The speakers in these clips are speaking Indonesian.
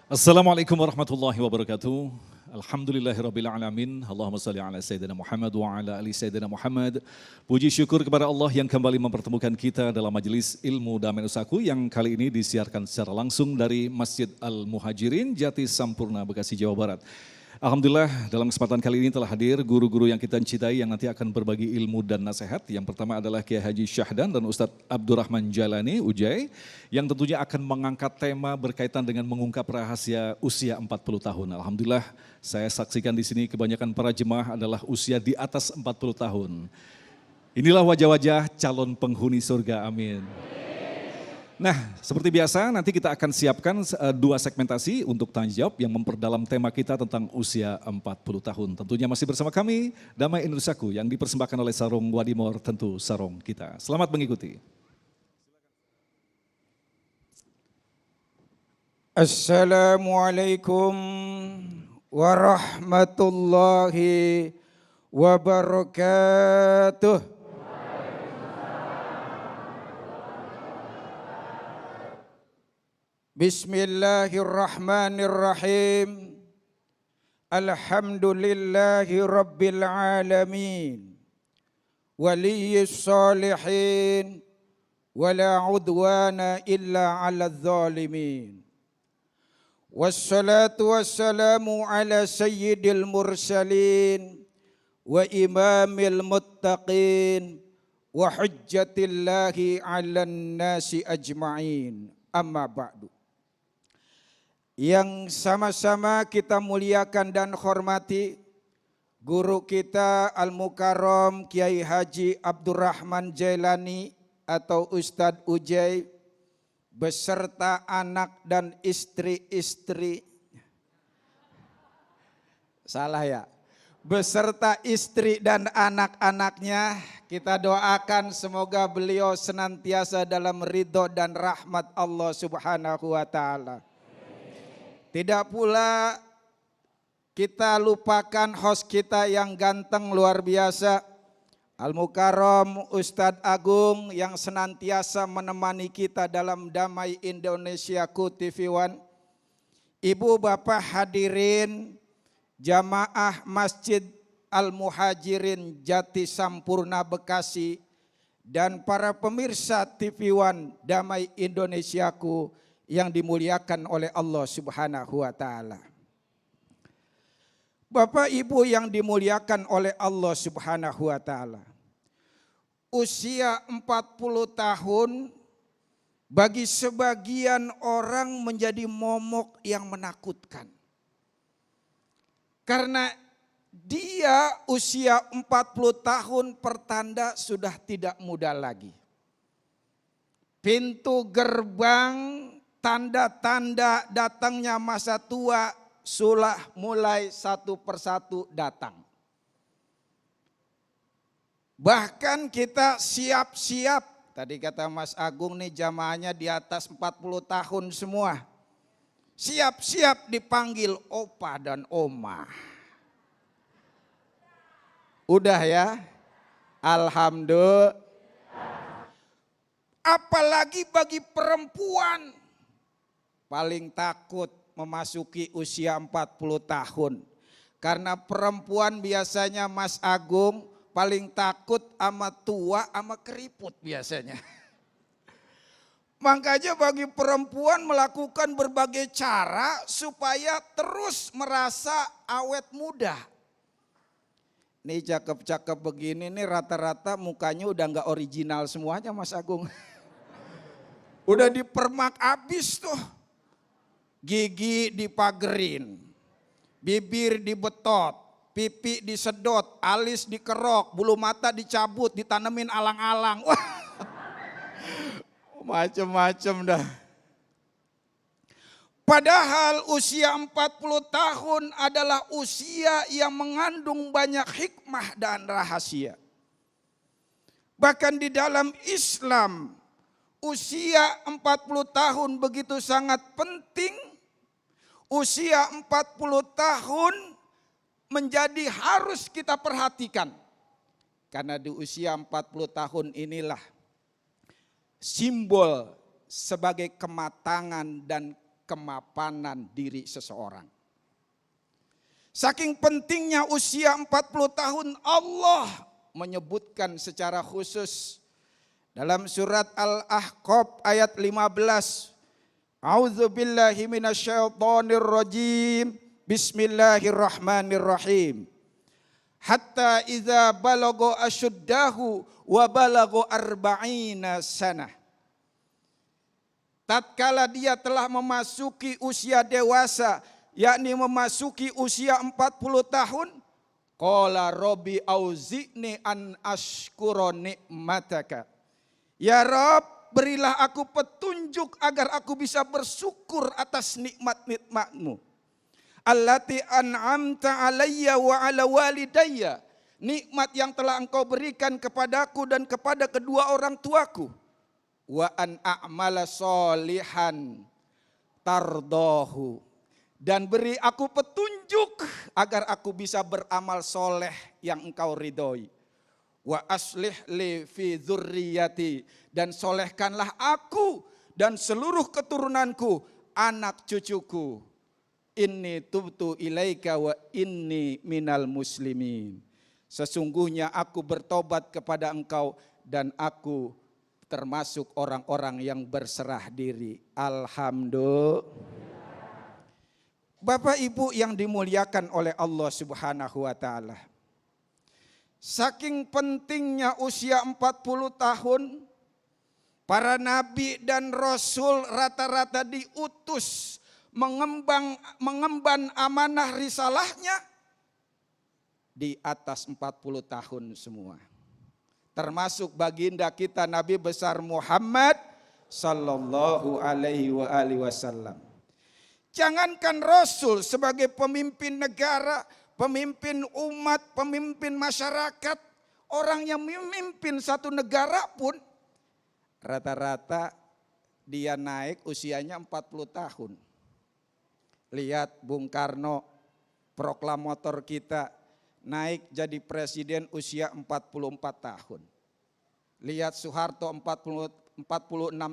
Assalamualaikum warahmatullahi wabarakatuh. Alhamdulillahirrabbilalamin. Allahumma salli ala Sayyidina Muhammad wa ala ali Sayyidina Muhammad. Puji syukur kepada Allah yang kembali mempertemukan kita dalam majelis ilmu Damai Nusaku yang kali ini disiarkan secara langsung dari Masjid Al-Muhajirin, Jati Sampurna, Bekasi, Jawa Barat. Alhamdulillah dalam kesempatan kali ini telah hadir guru-guru yang kita cintai yang nanti akan berbagi ilmu dan nasihat. Yang pertama adalah Kiai Haji Syahdan dan Ustadz Abdurrahman Jalani Ujai yang tentunya akan mengangkat tema berkaitan dengan mengungkap rahasia usia 40 tahun. Alhamdulillah saya saksikan di sini kebanyakan para jemaah adalah usia di atas 40 tahun. Inilah wajah-wajah calon penghuni surga, amin. Nah, seperti biasa nanti kita akan siapkan dua segmentasi untuk tanya jawab yang memperdalam tema kita tentang usia 40 tahun. Tentunya masih bersama kami, Damai Indonesiaku yang dipersembahkan oleh Sarung Wadimor, tentu sarung kita. Selamat mengikuti. Assalamualaikum warahmatullahi wabarakatuh. Bismillahirrahmanirrahim. Alhamdulillahi rabbil alamin. Waliyyis salihin. Wala udwana illa ala zalimin. Wassalatu wassalamu ala sayyidil mursalin. Wa imamil muttaqin. Wa hujjatillahi ala nasi ajma'in. Amma ba'du. Yang sama-sama kita muliakan dan hormati guru kita Al-Mukarram Kiai Haji Abdurrahman Jailani atau Ustadz Ujai beserta anak dan istri-istri, salah ya, beserta istri dan anak-anaknya. Kita doakan semoga beliau senantiasa dalam ridho dan rahmat Allah Subhanahu wa ta'ala. Tidak pula kita lupakan host kita yang ganteng luar biasa, Al-Mukarram Ustadz Agung yang senantiasa menemani kita dalam Damai Indonesiaku TV One. Ibu bapak hadirin jamaah Masjid Al-Muhajirin Jati Sampurna Bekasi dan para pemirsa TV One Damai Indonesiaku yang dimuliakan oleh Allah Subhanahu wa ta'ala. Bapak Ibu yang dimuliakan oleh Allah Subhanahu wa ta'ala. Usia 40 tahun bagi sebagian orang menjadi momok yang menakutkan. Karena dia usia 40 tahun pertanda sudah tidak muda lagi. Pintu gerbang tanda-tanda datangnya masa tua sudah mulai satu persatu datang. Bahkan kita siap-siap, tadi kata Mas Agung nih jamaahnya di atas 40 tahun semua. Siap-siap dipanggil opa dan oma. Udah ya? Alhamdulillah. Apalagi bagi perempuan. Paling takut memasuki usia 40 tahun. Karena perempuan biasanya Mas Agung paling takut sama tua sama keriput biasanya. Makanya bagi perempuan melakukan berbagai cara supaya terus merasa awet muda. Nih cakep-cakep begini nih rata-rata mukanya udah gak original semuanya Mas Agung. Udah dipermak abis tuh. Gigi dipagerin, bibir dibetot, pipi disedot, alis dikerok, bulu mata dicabut, ditanemin alang-alang. Wah, macem-macem dah. Padahal usia 40 tahun adalah usia yang mengandung banyak hikmah dan rahasia. Bahkan di dalam Islam, usia 40 tahun begitu sangat penting. Usia 40 tahun menjadi harus kita perhatikan. Karena di usia 40 tahun inilah simbol sebagai kematangan dan kemapanan diri seseorang. Saking pentingnya usia 40 tahun, Allah menyebutkan secara khusus dalam surat Al-Ahqaf ayat 15. A'udzubillahi minasyaitonirrajim. Bismillahirrahmanirrahim. Hatta idza balagha asyuddahu wa balagha arba'ina sanah. Tatkala dia telah memasuki usia dewasa, yakni memasuki usia 40 tahun, qala rabbi auzi'ni an ashkura ni'mataka. Ya Rabb, berilah aku petunjuk agar aku bisa bersyukur atas nikmat-nikmat-Mu. Allati an'amta alayya wa ala walidayya. Nikmat yang telah Engkau berikan kepadaku dan kepada kedua orang tuaku. Wa an a'mala solihan tardahu. Dan beri aku petunjuk agar aku bisa beramal soleh yang Engkau ridhoi. Wa aslih li fi dzurriyyati. Dan solehkanlah aku dan seluruh keturunanku, anak cucuku. Inni tubtu ilaika wa inni minal muslimin. Sesungguhnya aku bertobat kepada Engkau dan aku termasuk orang-orang yang berserah diri. Alhamdulillah. Bapak Ibu yang dimuliakan oleh Allah Subhanahu wa taala. Saking pentingnya usia 40 tahun, para nabi dan rasul rata-rata diutus mengemban amanah risalahnya di atas 40 tahun semua. Termasuk baginda kita Nabi besar Muhammad sallallahu alaihi wasallam. Jangankan Rasul sebagai pemimpin negara, pemimpin umat, pemimpin masyarakat, orang yang memimpin satu negara pun rata-rata dia naik usianya 40 tahun. Lihat Bung Karno, proklamator kita, naik jadi presiden usia 44 tahun. Lihat Soeharto 46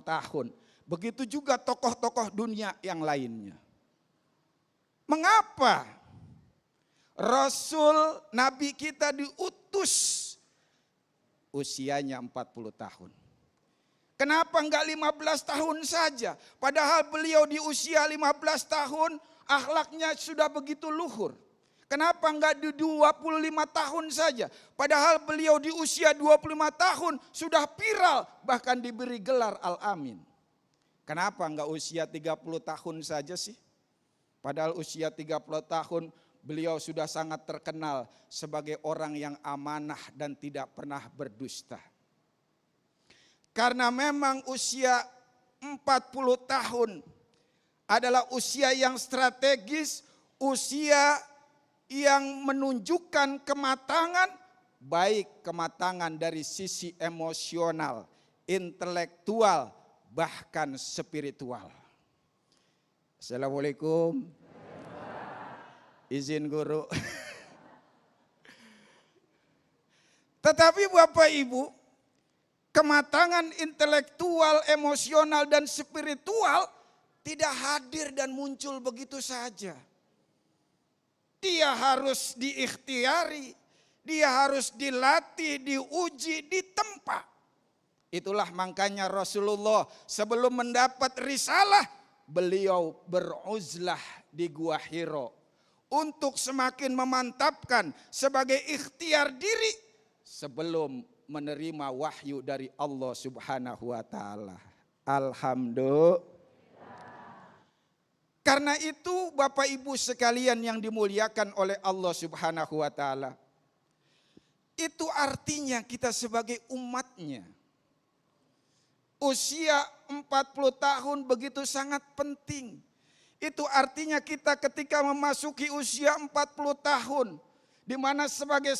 tahun. Begitu juga tokoh-tokoh dunia yang lainnya. Mengapa Rasul Nabi kita diutus usianya 40 tahun? Kenapa enggak 15 tahun saja? Padahal beliau di usia 15 tahun akhlaknya sudah begitu luhur. Kenapa enggak di 25 tahun saja? Padahal beliau di usia 25 tahun sudah viral, bahkan diberi gelar Al-Amin. Kenapa enggak usia 30 tahun saja sih? Padahal usia 30 tahun beliau sudah sangat terkenal sebagai orang yang amanah dan tidak pernah berdusta. Karena memang usia 40 tahun adalah usia yang strategis, usia yang menunjukkan kematangan, baik kematangan dari sisi emosional, intelektual, bahkan spiritual. Assalamualaikum. Izin guru. Tetapi Bapak Ibu, kematangan intelektual, emosional, dan spiritual tidak hadir dan muncul begitu saja. Dia harus diikhtiari, dia harus dilatih, diuji, ditempa. Itulah makanya Rasulullah sebelum mendapat risalah, beliau beruzlah di Gua Hiro untuk semakin memantapkan sebagai ikhtiar diri sebelum menerima wahyu dari Allah Subhanahu wa taala. Alhamdulillah. Karena itu Bapak Ibu sekalian yang dimuliakan oleh Allah Subhanahu wa taala. Itu artinya kita sebagai umatnya. Usia 40 tahun begitu sangat penting. Itu artinya kita ketika memasuki usia 40 tahun, di mana sebagai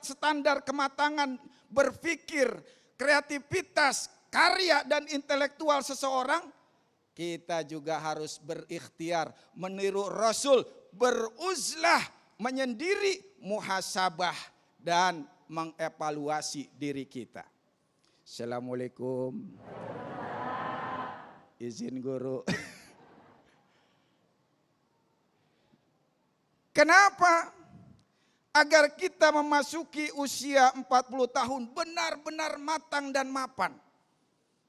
standar kematangan berpikir, kreativitas, karya dan intelektual seseorang, kita juga harus berikhtiar meniru Rasul, beruzlah, menyendiri, muhasabah dan mengevaluasi diri kita. Assalamualaikum. Izin guru. Kenapa? Agar kita memasuki usia 40 tahun benar-benar matang dan mapan.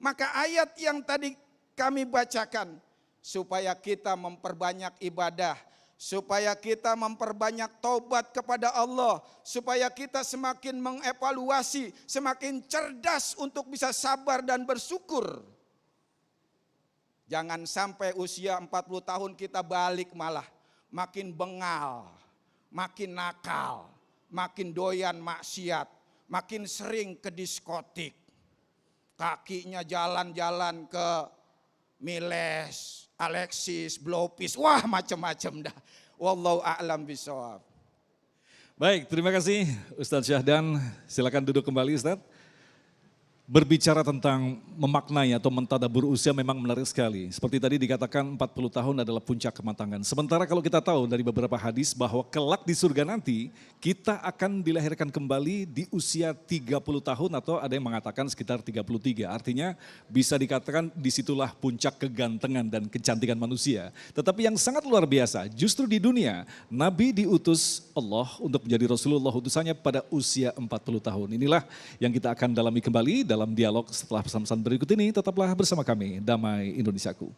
Maka ayat yang tadi kami bacakan, supaya kita memperbanyak ibadah, supaya kita memperbanyak taubat kepada Allah, supaya kita semakin mengevaluasi, semakin cerdas untuk bisa sabar dan bersyukur. Jangan sampai usia 40 tahun kita balik malah makin bengal, makin nakal, makin doyan maksiat, makin sering ke diskotik. Kakinya jalan-jalan ke Miles, Alexis, Blowfish, wah macam-macam dah. Wallahu a'lam bishawab. Baik, terima kasih Ustadz Syahdan. Silakan duduk kembali Ustadz. Berbicara tentang memaknai atau mentadabur usia memang menarik sekali. Seperti tadi dikatakan 40 tahun adalah puncak kematangan. Sementara kalau kita tahu dari beberapa hadis bahwa kelak di surga nanti kita akan dilahirkan kembali di usia 30 tahun atau ada yang mengatakan sekitar 33. Artinya bisa dikatakan disitulah puncak kegantengan dan kecantikan manusia. Tetapi yang sangat luar biasa justru di dunia Nabi diutus Allah untuk menjadi Rasulullah utusannya pada usia 40 tahun. Inilah yang kita akan dalami kembali dalam dialog setelah pesan-pesan berikut ini. Tetaplah bersama kami, Damai Indonesiaku.